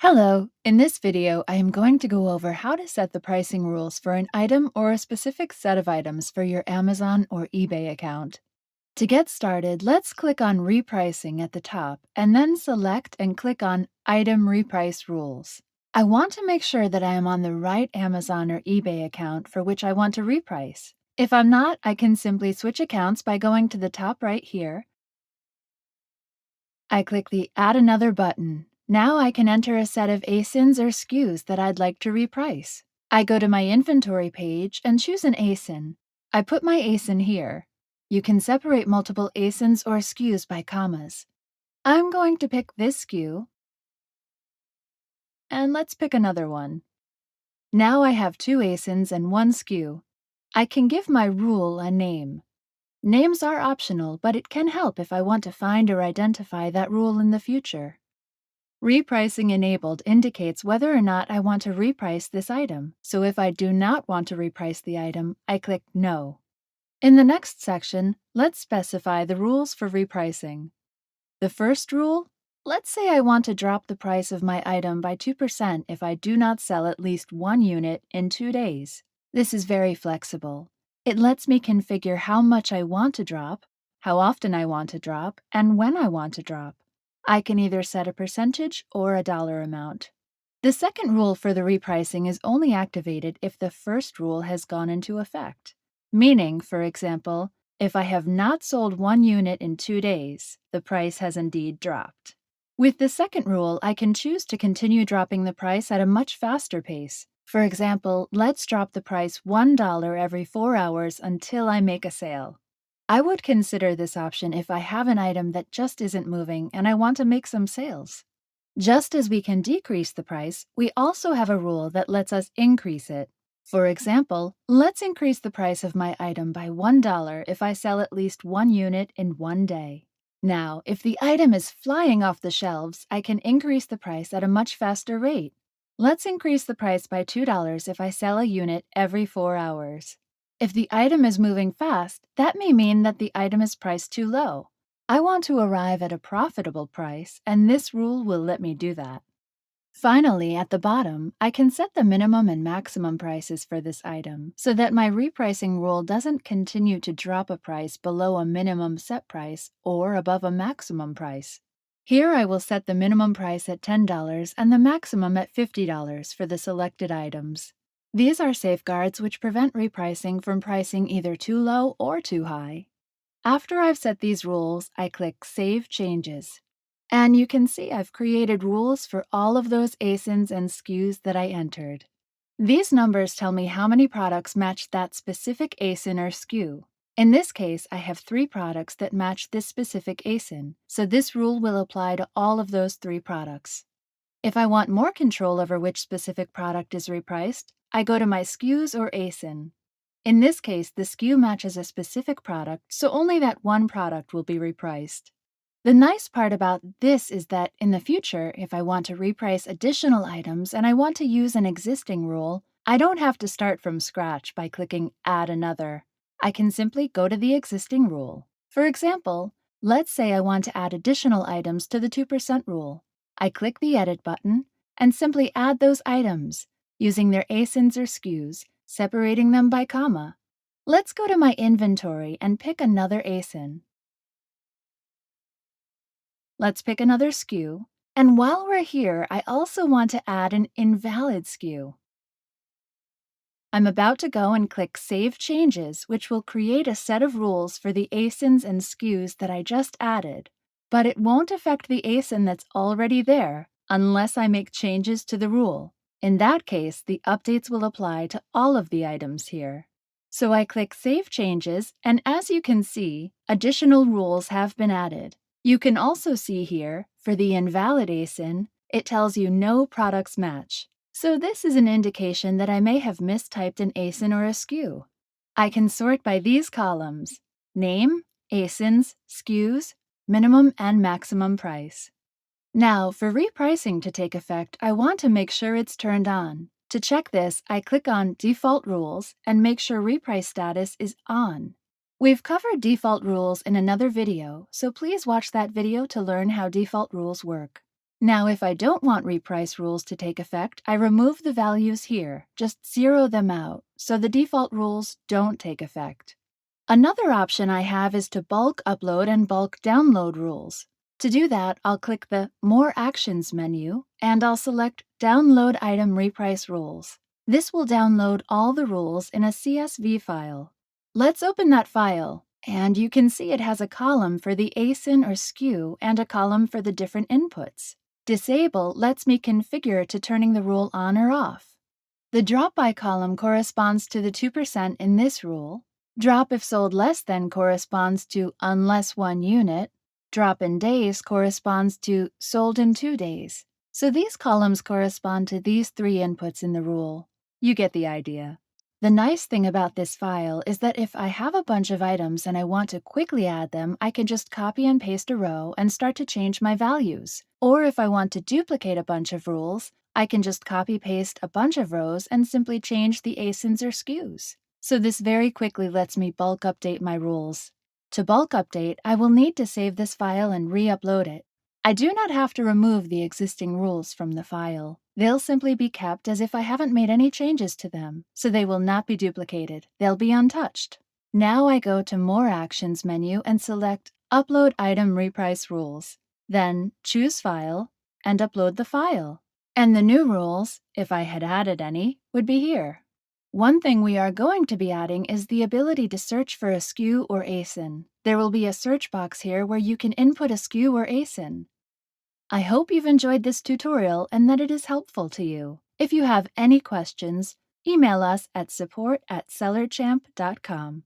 Hello! In this video, I am going to go over how to set the pricing rules for an item or a specific set of items for your Amazon or eBay account. To get started, let's click on Repricing at the top and then select and click on Item Reprice Rules. I want to make sure that I am on the right Amazon or eBay account for which I want to reprice. If I'm not, I can simply switch accounts by going to the top right here. I click the Add Another button. Now I can enter a set of ASINs or SKUs that I'd like to reprice. I go to my inventory page and choose an ASIN. I put my ASIN here. You can separate multiple ASINs or SKUs by commas. I'm going to pick this SKU, and let's pick another one. Now I have two ASINs and one SKU. I can give my rule a name. Names are optional, but it can help if I want to find or identify that rule in the future. Repricing Enabled indicates whether or not I want to reprice this item, so if I do not want to reprice the item, I click No. In the next section, let's specify the rules for repricing. The first rule: let's say I want to drop the price of my item by 2% if I do not sell at least one unit in 2 days. This is very flexible. It lets me configure how much I want to drop, how often I want to drop, and when I want to drop. I can either set a percentage or a dollar amount. The second rule for the repricing is only activated if the first rule has gone into effect. Meaning, for example, if I have not sold one unit in 2 days, the price has indeed dropped. With the second rule, I can choose to continue dropping the price at a much faster pace. For example, let's drop the price $1 every 4 hours until I make a sale. I would consider this option if I have an item that just isn't moving and I want to make some sales. Just as we can decrease the price, we also have a rule that lets us increase it. For example, let's increase the price of my item by $1 if I sell at least one unit in 1 day. Now, if the item is flying off the shelves, I can increase the price at a much faster rate. Let's increase the price by $2 if I sell a unit every 4 hours. If the item is moving fast, that may mean that the item is priced too low. I want to arrive at a profitable price, and this rule will let me do that. Finally, at the bottom, I can set the minimum and maximum prices for this item so that my repricing rule doesn't continue to drop a price below a minimum set price or above a maximum price. Here I will set the minimum price at $10 and the maximum at $50 for the selected items. These are safeguards which prevent repricing from pricing either too low or too high. After I've set these rules, I click Save Changes. And you can see I've created rules for all of those ASINs and SKUs that I entered. These numbers tell me how many products match that specific ASIN or SKU. In this case, I have 3 products that match this specific ASIN, so this rule will apply to all of those 3 products. If I want more control over which specific product is repriced, I go to my SKUs or ASIN. In this case, the SKU matches a specific product, so only that one product will be repriced. The nice part about this is that in the future, if I want to reprice additional items and I want to use an existing rule, I don't have to start from scratch by clicking Add Another. I can simply go to the existing rule. For example, let's say I want to add additional items to the 2% rule. I click the Edit button and simply add those items, using their ASINs or SKUs, separating them by comma. Let's go to my inventory and pick another ASIN. Let's pick another SKU, and while we're here, I also want to add an invalid SKU. I'm about to go and click Save Changes, which will create a set of rules for the ASINs and SKUs that I just added, but it won't affect the ASIN that's already there unless I make changes to the rule. In that case, the updates will apply to all of the items here. So I click Save Changes, and as you can see, additional rules have been added. You can also see here, for the invalid ASIN, it tells you no products match. So this is an indication that I may have mistyped an ASIN or a SKU. I can sort by these columns: name, ASINs, SKUs, minimum and maximum price. Now, for repricing to take effect, I want to make sure it's turned on. To check this, I click on Default Rules and make sure Reprice Status is on. We've covered default rules in another video, so please watch that video to learn how default rules work. Now, if I don't want reprice rules to take effect, I remove the values here, just zero them out, so the default rules don't take effect. Another option I have is to bulk upload and bulk download rules. To do that, I'll click the More Actions menu, and I'll select Download Item Reprice Rules. This will download all the rules in a CSV file. Let's open that file, and you can see it has a column for the ASIN or SKU and a column for the different inputs. Disable lets me configure to turning the rule on or off. The drop by column corresponds to the 2% in this rule. Drop if sold less than corresponds to unless 1 unit. Drop in days corresponds to sold in 2 days. So these columns correspond to these 3 inputs in the rule. You get the idea. The nice thing about this file is that if I have a bunch of items and I want to quickly add them, I can just copy and paste a row and start to change my values. Or if I want to duplicate a bunch of rules, I can just copy-paste a bunch of rows and simply change the ASINs or SKUs. So this very quickly lets me bulk update my rules. To bulk update, I will need to save this file and re-upload it. I do not have to remove the existing rules from the file. They'll simply be kept as if I haven't made any changes to them, so they will not be duplicated. They'll be untouched. Now I go to More Actions menu and select Upload Item Reprice Rules. Then choose File and upload the file. And the new rules, if I had added any, would be here. One thing we are going to be adding is the ability to search for a SKU or ASIN. There will be a search box here where you can input a SKU or ASIN. I hope you've enjoyed this tutorial and that it is helpful to you. If you have any questions, email us at support@sellerchamp.com.